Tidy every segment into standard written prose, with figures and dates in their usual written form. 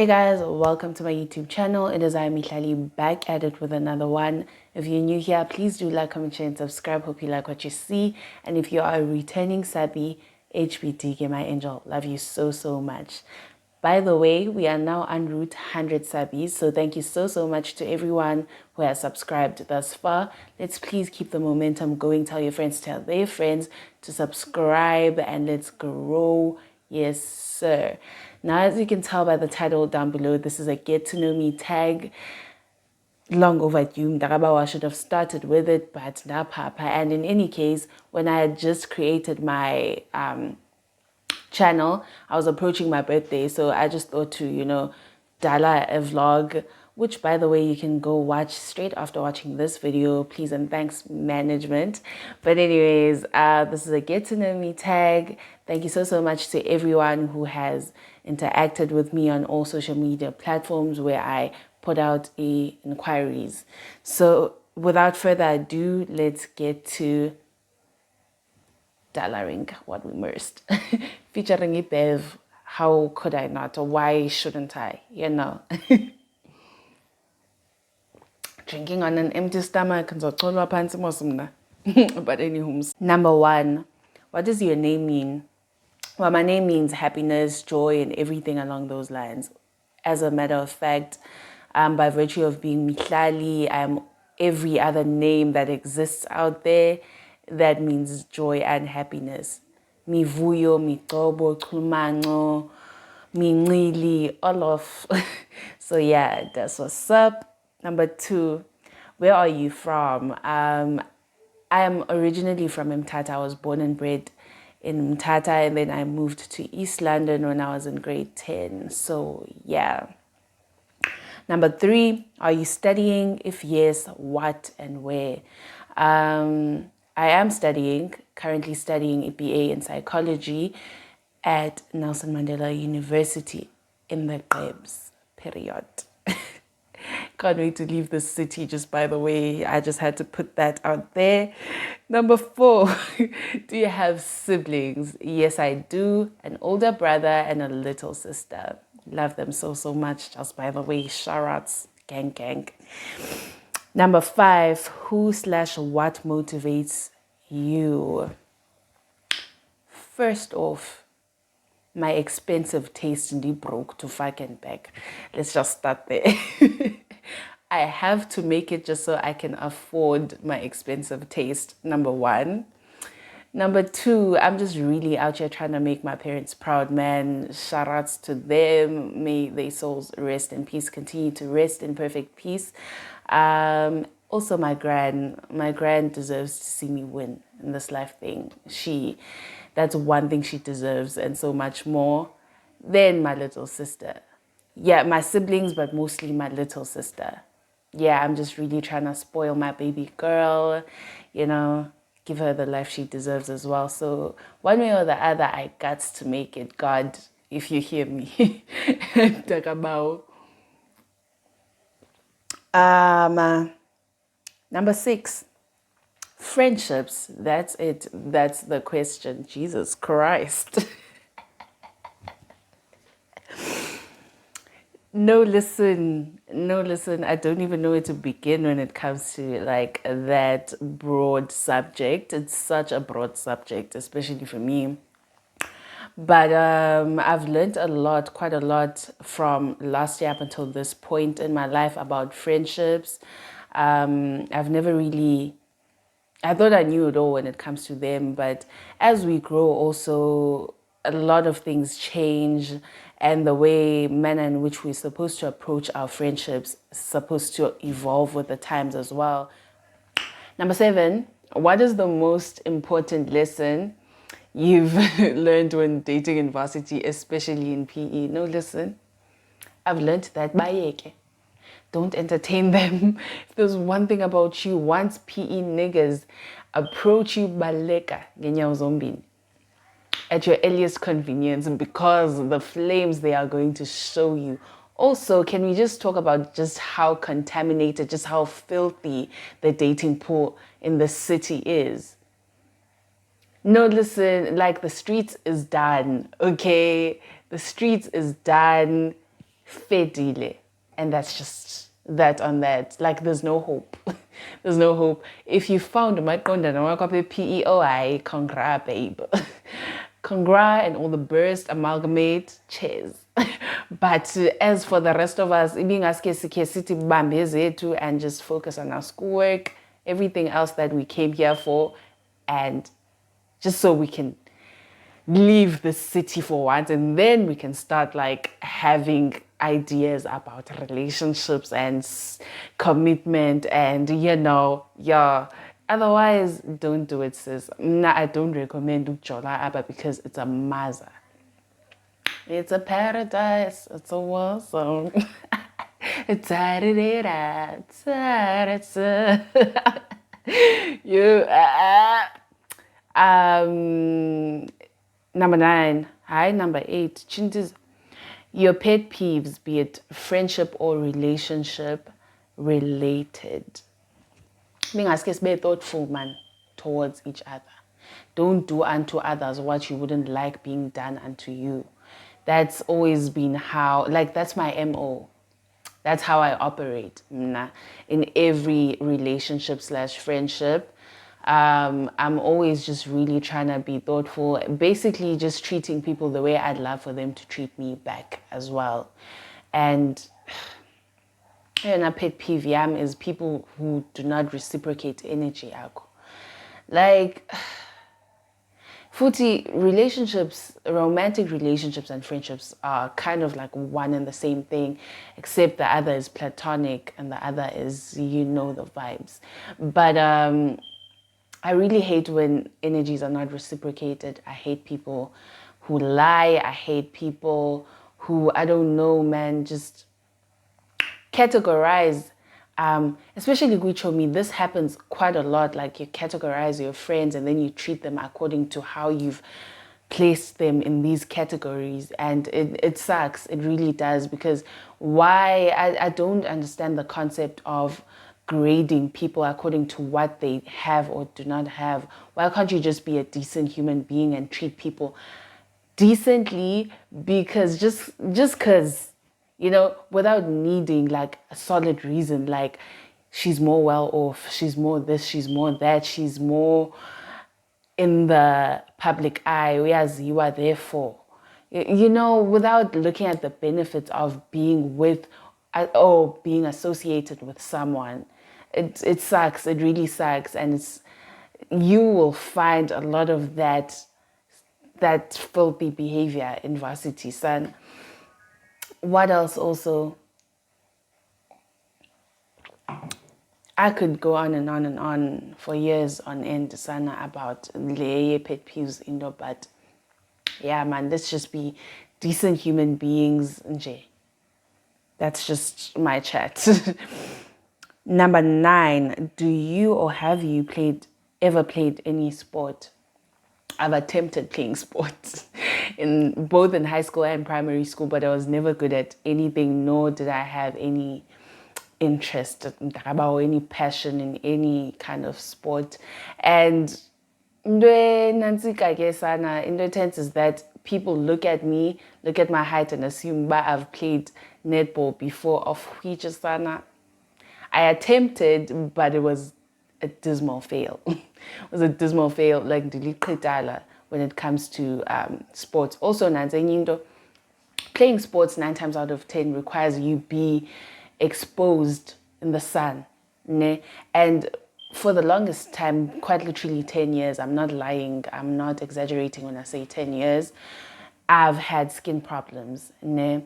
Hey guys, welcome to my YouTube channel. It is I, Mihlali, back at it with another one. If you're new here, please do like, comment, share, and subscribe. Hope you like what you see. And if you are a returning subby, HBD, my angel, love you so much. By the way, we are now en route 100 subbies, so thank you so much to everyone who has subscribed thus far. Let's please keep the momentum going. Tell your friends, tell their friends to subscribe, and let's grow. Yes, sir. Now, as you can tell by the title down below, this is a get to know me tag. Long overdue. I should have started with it, but now papa. And in any case, when I had just created my channel, I was approaching my birthday, so I just thought to dala a vlog, which by the way you can go watch straight after watching this video. Please and thanks management. But anyways, this is a get to know me tag. Thank you so much to everyone who has interacted with me on all social media platforms where I put out inquiries. So without further ado, let's get to Dalaring what we immersed. Featuring Peeves. How could I not, or why shouldn't I? Drinking on an empty stomach. But anywho, number one, what does your name mean? Well, my name means happiness, joy, and everything along those lines. As a matter of fact, by virtue of being Mihlali, I'm every other name that exists out there that means joy and happiness. Mivuyo, Mitobo, Chulumanco, Mincili, all of. So yeah, that's what's up. Number two, where are you from? I am originally from Mthatha. I was born and bred in Mthatha, and then I moved to East London when I was in grade 10. So yeah. Number three, are you studying? If yes, what and where? I am currently studying a BA in psychology at Nelson Mandela University in the Peeves, period. Can't wait to leave this city, just by the way. I just had to put that out there. Number four, do you have siblings? Yes, I do. An older brother and a little sister. Love them so much, just by the way. Shoutouts, gang. Number five, who/what motivates you? First off, my expensive taste in the broke to fucking back. Let's just start there. I have to make it just so I can afford my expensive taste, number one. Number two, I'm just really out here trying to make my parents proud, man. Shoutouts to them. May their souls rest in peace, continue to rest in perfect peace. Also, my gran deserves to see me win in this life thing. That's one thing she deserves, and so much more. Then my little sister. Yeah, my siblings, but mostly my little sister. Yeah, I'm just really trying to spoil my baby girl, give her the life she deserves as well. So one way or the other, I got to make it. God, if you hear me. Number six, friendships. That's it. That's the question. Jesus Christ. No, listen. I don't even know where to begin when it comes to like that broad subject. It's such a broad subject, especially for me. But I've learned quite a lot from last year up until this point in my life about friendships. I've never really, I thought I knew it all when it comes to them, but as we grow also, a lot of things change, and the manner in which we're supposed to approach our friendships is supposed to evolve with the times as well. Number seven, what is the most important lesson you've learned when dating in varsity, especially in PE? No, listen, I've learned that bayeke. Don't entertain them. If there's one thing about you, once PE niggas approach you baleka ngenyawo zombini at your earliest convenience, because the flames they are going to show you. Also, can we just talk about just how contaminated, just how filthy the dating pool in the city is? No, listen, like the streets is done, okay? The streets is done. fedile. And that's just that on that. Like, there's no hope. There's no hope. If you found my content, PEOI, congra, babe. Congra and all the burst, amalgamate, cheers. But as for the rest of us, being asked to and just focus on our schoolwork, everything else that we came here for, and just so we can leave the city for once, and then we can start like having ideas about relationships and commitment, and yeah. Otherwise, don't do it, sis. Nah, I don't recommend Ujola Abba because it's a maza. It's a paradise. It's a war zone. It's you. Number 9. Hi, number 8. Chintis. Your pet peeves, be it friendship or relationship related. Being asked is be thoughtful, man, towards each other. Don't do unto others what you wouldn't like being done unto you. That's always been how, like, that's my MO. That's how I operate in every relationship / friendship. I'm always just really trying to be thoughtful, basically just treating people the way I'd love for them to treat me back as well. And a pet peeve is people who do not reciprocate energy. Like, Futi, relationships, romantic relationships and friendships are kind of like one and the same thing, except the other is platonic and the other is, the vibes. But I really hate when energies are not reciprocated. I hate people who lie. I hate people who, I don't know, man, just categorize. Especially Guichomi, this happens quite a lot. Like, you categorize your friends and then you treat them according to how you've placed them in these categories, and it sucks. It really does, because why? I don't understand the concept of grading people according to what they have or do not have. Why can't you just be a decent human being and treat people decently? Because just because, without needing like a solid reason, like she's more well off, she's more this, she's more that, she's more in the public eye, whereas you are there for, without looking at the benefits of being with or being associated with someone. It sucks. It really sucks. And you will find a lot of that filthy behavior in varsity, son. What else also? I could go on and on and on for years on end, sana, about the pet peeves, but yeah, man, let's just be decent human beings, nje. That's just my chat. Number 9, do you or have you ever played any sport? I've attempted playing sports both in high school and primary school, but I was never good at anything, nor did I have any interest or any passion in any kind of sport. And into tense is that people look at me, look at my height, and assume that I've played netball before, of which I attempted, but it was a dismal fail. It was a dismal fail, like when it comes to sports. Also, playing sports 9 times out of 10 requires you be exposed in the sun. Ne? And for the longest time, quite literally 10 years, I'm not lying, I'm not exaggerating when I say 10 years, I've had skin problems. Ne?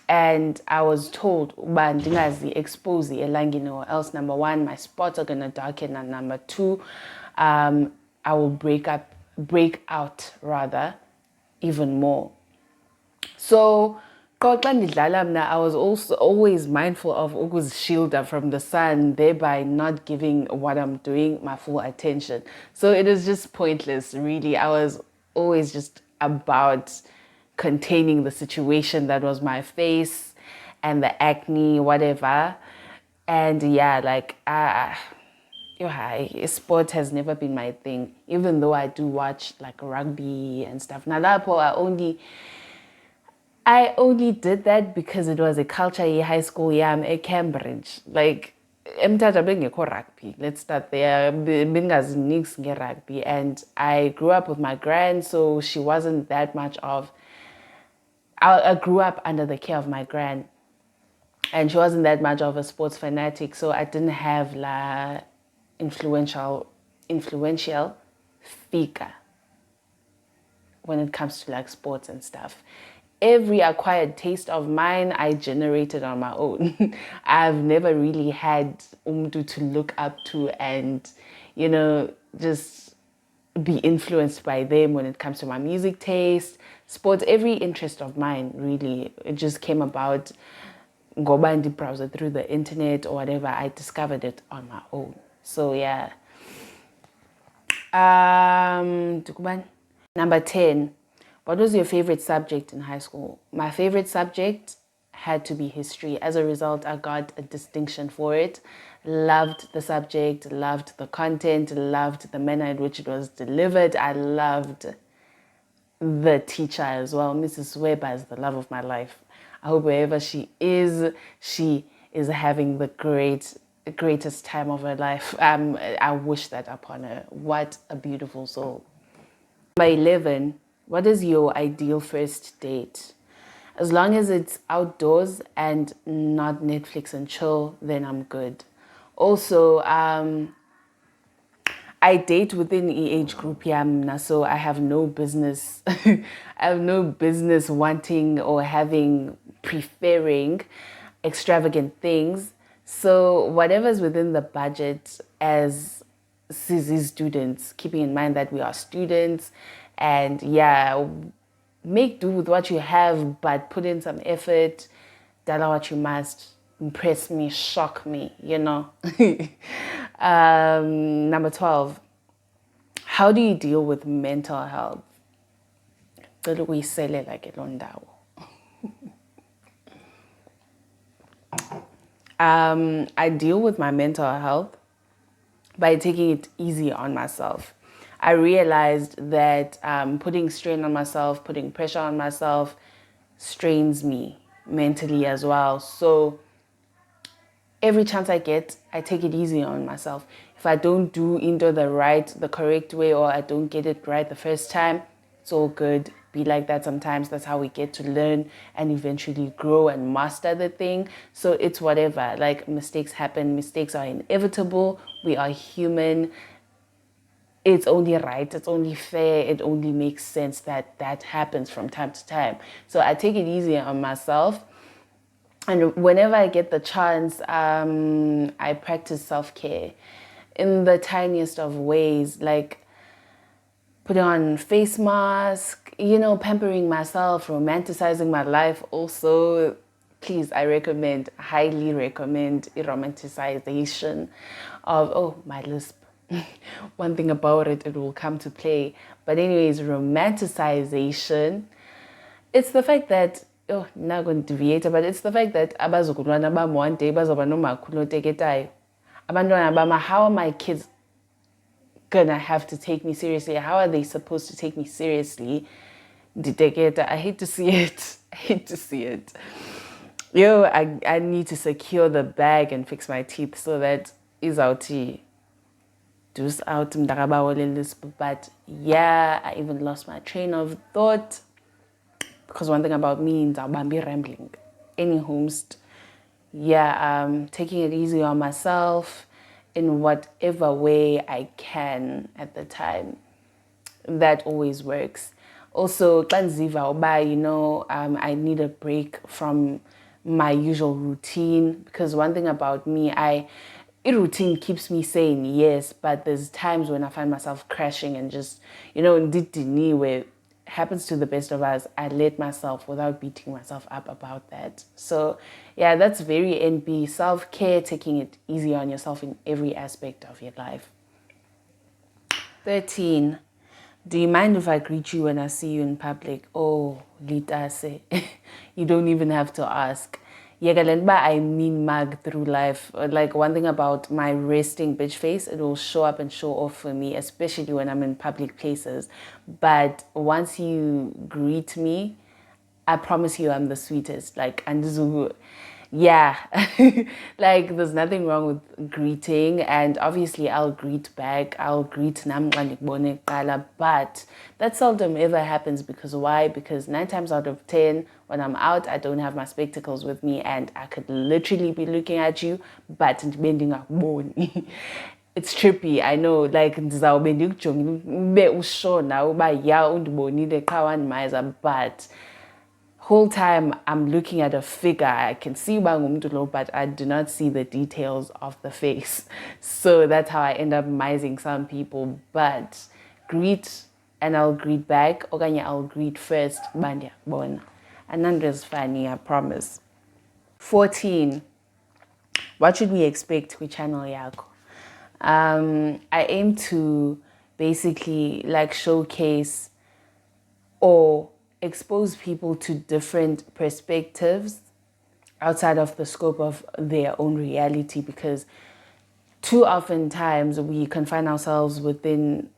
And I was told, bandingazi expose elangino, or else number 1, my spots are gonna darken, and number 2, I will break out rather, even more. So I was also always mindful of shielder from the sun, thereby not giving what I'm doing my full attention. So it is just pointless, really. I was always just about containing the situation that was my face and the acne, whatever. And yeah, like sport has never been my thing, even though I do watch like rugby and stuff. Now that I I only did that because it was a culture year high school yam at Cambridge. Like emthatha bengekho rugby. Let's start there. Bengazinix nge-rugby. And I grew up with my gran, so she wasn't that much of I grew up under the care of my gran, and she wasn't that much of a sports fanatic, so I didn't have la influential figure when it comes to like sports and stuff. Every acquired taste of mine I generated on my own. I've never really had umdu to look up to and, just be influenced by them when it comes to my music taste, sports, every interest of mine really. It just came about ngoba and browser through the internet or whatever. I discovered it on my own. So yeah. Number 10. What was your favorite subject in high school? My favorite subject had to be history. As a result, I got a distinction for it. Loved the subject, loved the content, loved the manner in which it was delivered. I loved the teacher as well. Mrs. Weber is the love of my life. I hope wherever she is having the greatest time of her life. I wish that upon her. What a beautiful soul. Number 11, what is your ideal first date? As long as it's outdoors and not Netflix and chill, then I'm good. Also, I date within the age group, yeah, so I have no business. I have no business wanting or preferring extravagant things. So whatever's within the budget as CZ students, keeping in mind that we are students, and yeah, make do with what you have, but put in some effort. Dala what you must. Impress me, shock me, Number 12, how do you deal with mental health? I deal with my mental health by taking it easy on myself. I realized that putting strain on myself, putting pressure on myself strains me mentally as well. So every chance I get, I take it easy on myself. If I don't do into the correct way, or I don't get it right the first time, it's all good. Be like that sometimes. That's how we get to learn and eventually grow and master the thing. So it's whatever. Like, mistakes happen. Mistakes are inevitable. We are human. It's only right. It's only fair. It only makes sense that happens from time to time. So I take it easy on myself. And whenever I get the chance, I practice self-care in the tiniest of ways, like putting on face mask, pampering myself, romanticizing my life. Also, please, highly recommend a romanticization of, my lisp. One thing about it will come to play. But anyways, romanticization, it's the fact that, not going to deviate, but it's the fact that abazukulwana bam one day bazoba nomakhulu oteketayo. Abantwana bama, how are my kids gonna have to take me seriously? How are they supposed to take me seriously? I hate to see it. I hate to see it. I need to secure the bag and fix my teeth so that is out do's out. But yeah, I even lost my train of thought. Because one thing about me is I'll be rambling. Any host. Yeah, taking it easy on myself in whatever way I can at the time. That always works. Also, I need a break from my usual routine, because one thing about me, a routine keeps me sane, yes, but there's times when I find myself crashing and just, where happens to the best of us. I let myself without beating myself up about that. So yeah, that's very NB. Self-care, taking it easy on yourself in every aspect of your life. 13, do you mind if I greet you when I see you in public? Oh, Litase, you don't even have to ask. I mean mag through life. Like, one thing about my resting bitch face, it will show up and show off for me, especially when I'm in public places. But once you greet me, I promise you I'm the sweetest. Like, and yeah, like there's nothing wrong with greeting, and obviously I'll greet back. I'll greet but that seldom ever happens because why? Because 9 times out of 10, when I'm out, I don't have my spectacles with me, and I could literally be looking at you, but bending up bone. It's trippy, I know. Like ndizawube ndikujonge ube ushona uba ya undibonile qha wandimayiza, but whole time I'm looking at a figure. I can see uba ngumuntu lo, but I do not see the details of the face. So that's how I end up mising some people. But greet and I'll greet back. Okanye I'll greet first. Bandia bona. And then there's funny, I promise. 14. What should we expect with channel yako? I aim to basically like showcase or expose people to different perspectives outside of the scope of their own reality, because too often times we confine ourselves within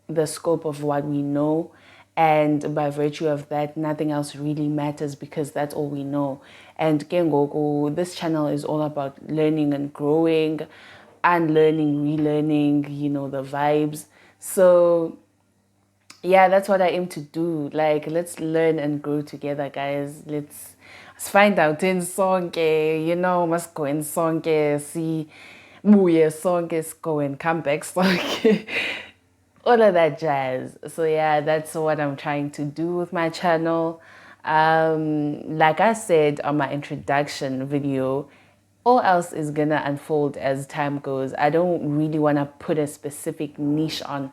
the scope of what we know, and by virtue of that nothing else really matters because that's all we know. And Kengoku, this channel is all about learning and growing, unlearning, relearning, the vibes. So yeah, that's what I aim to do. Like, let's learn and grow together, guys. Let's find out in sonke, must go in sonke, see buye sonke, let's go and come back sonke. All of that jazz. So yeah, that's what I'm trying to do with my channel. Like I said on my introduction video, all else is gonna unfold as time goes. I don't really want to put a specific niche on,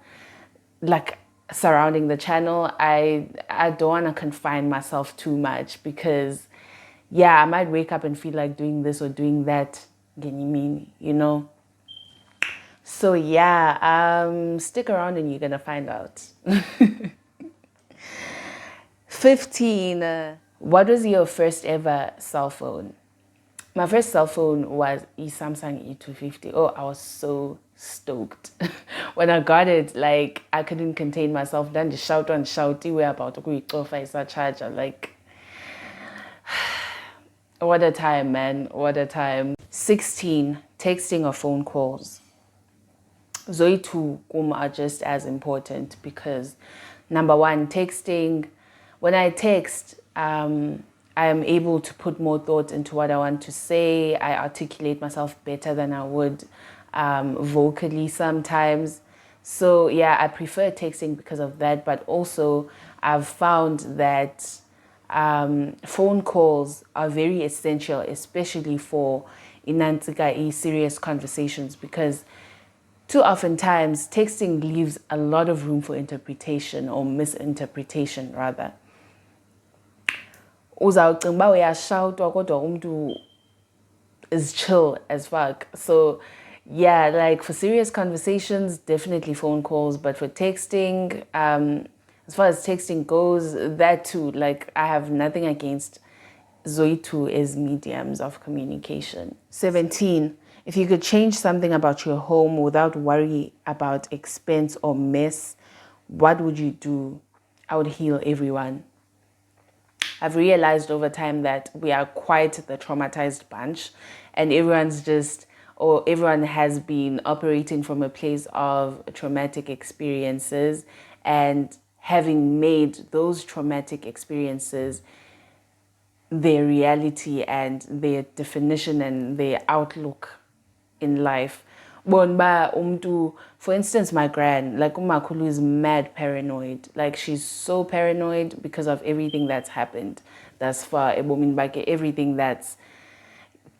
like, surrounding the channel. I don't want to confine myself too much, because yeah, I might wake up and feel like doing this or doing that. So yeah, stick around and you're gonna find out. 15. What was your first ever cell phone? My first cell phone was a Samsung E250. Oh, I was so stoked. When I got it, like, I couldn't contain myself. Then the shout and shouty were about to go for charger. Like, what a time, man. What a time. 16. Texting or phone calls. Zoe two are just as important, because number one, texting, when I text, I am able to put more thought into what I want to say. I articulate myself better than I would vocally sometimes. So yeah, I prefer texting because of that. But also I've found that phone calls are very essential, especially for inantika serious conversations, because too often times texting leaves a lot of room for interpretation, or misinterpretation rather. Uzawucinga uba uyashawutwa kodwa umntu is chill as fuck. So yeah, like for serious conversations, definitely phone calls. But for texting, as far as texting goes, that too, like, I have nothing against Zoitu as mediums of communication. 17. If you could change something about your home without worry about expense or mess, what would you do? I would heal everyone. I've realized over time that we are quite the traumatized bunch, and everyone has been operating from a place of traumatic experiences, and having made those traumatic experiences their reality and their definition and their outlook in life. For instance, my gran, like umakhulu, is mad paranoid. Like, she's so paranoid because of everything that's happened thus far. Everything that's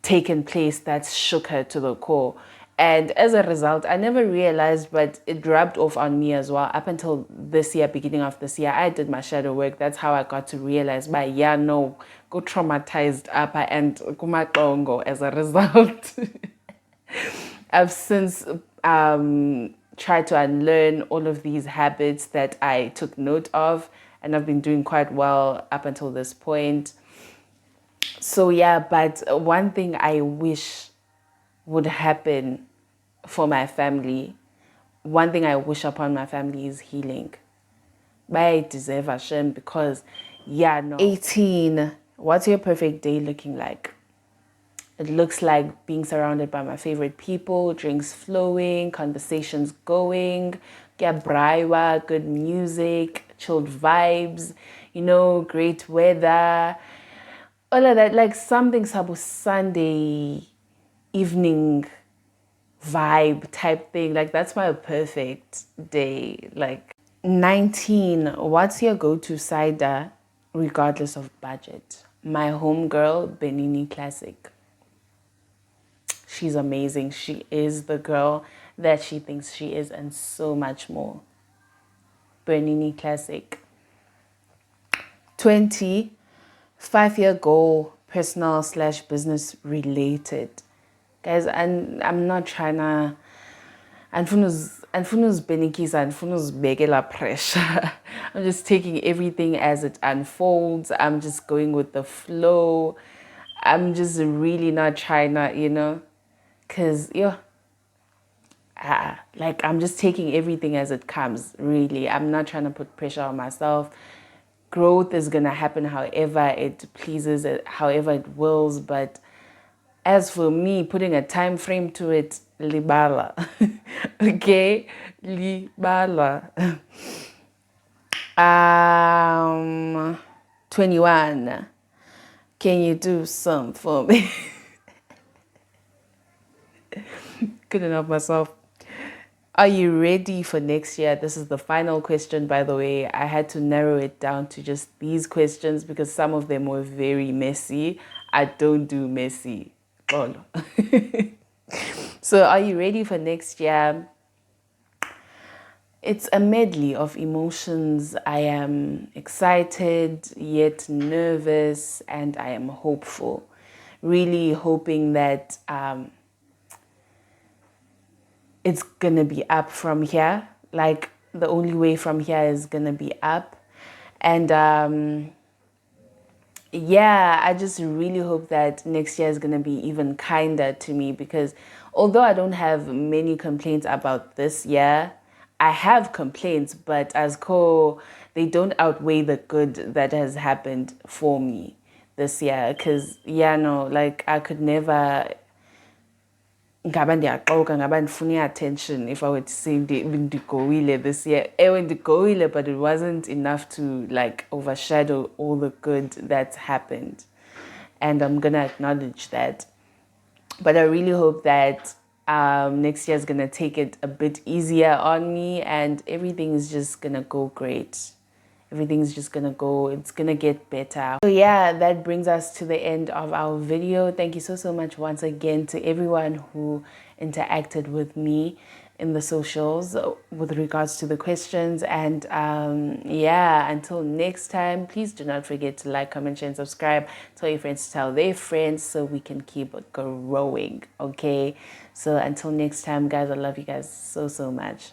taken place that's shook her to the core. And as a result, I never realized, but it rubbed off on me as well. Up until this year, beginning of this year, I did my shadow work. That's how I got to realize, go traumatized apa and kumatongo as a result. I've since tried to unlearn all of these habits that I took note of, and I've been doing quite well up until this point. So yeah, but one thing I wish would happen for my family, upon my family, is healing. But I deserve Hashem, because yeah, no. 18, what's your perfect day looking like? It looks like being surrounded by my favorite people, drinks flowing, conversations going, good music, chilled vibes, great weather, all of that, like something sabo Sunday evening vibe type thing. Like that's my perfect day. Like 19, what's your go-to cider regardless of budget? My homegirl, Benini Classic. She's amazing. She is the girl that she thinks she is and so much more. Bernini Classic. 20, 5-year goal, personal / business related. Guys, I'm not trying to, andifuna uzibhenikisa, andifuna uzibekela pressure. I'm just taking everything as it unfolds. I'm just going with the flow. I'm just really not trying to, because, like I'm just taking everything as it comes, really. I'm not trying to put pressure on myself. Growth is going to happen however it pleases, however it wills. But as for me, putting a time frame to it, libala. Okay? Libala. 21. Can you do some for me? Couldn't help myself. Are you ready for next year? This is the final question, by the way. I had to narrow it down to just these questions because some of them were very messy. I don't do messy. Oh. So are you ready for next year? It's a medley of emotions. I am excited, yet nervous, and I am hopeful. Really hoping that it's gonna be up from here. Like the only way from here is gonna be up. And yeah, I just really hope that next year is gonna be even kinder to me, because although I don't have many complaints about this year, I have complaints, but they don't outweigh the good that has happened for me this year. Because like I could never ngaba ndiyaxoka, ngaba ndifuna attention if I were to say ndigoile this year. Ewe ndigoile, but it wasn't enough to like overshadow all the good that's happened. And I'm gonna acknowledge that. But I really hope that next year is gonna take it a bit easier on me and everything is just gonna go great. Everything's just it's gonna get better. So yeah, that brings us to the end of our video. Thank you so much once again to everyone who interacted with me in the socials with regards to the questions. And yeah, until next time, please do not forget to like, comment, share, and subscribe. Tell your friends to tell their friends so we can keep growing. Okay, so until next time, guys, I love you guys so much.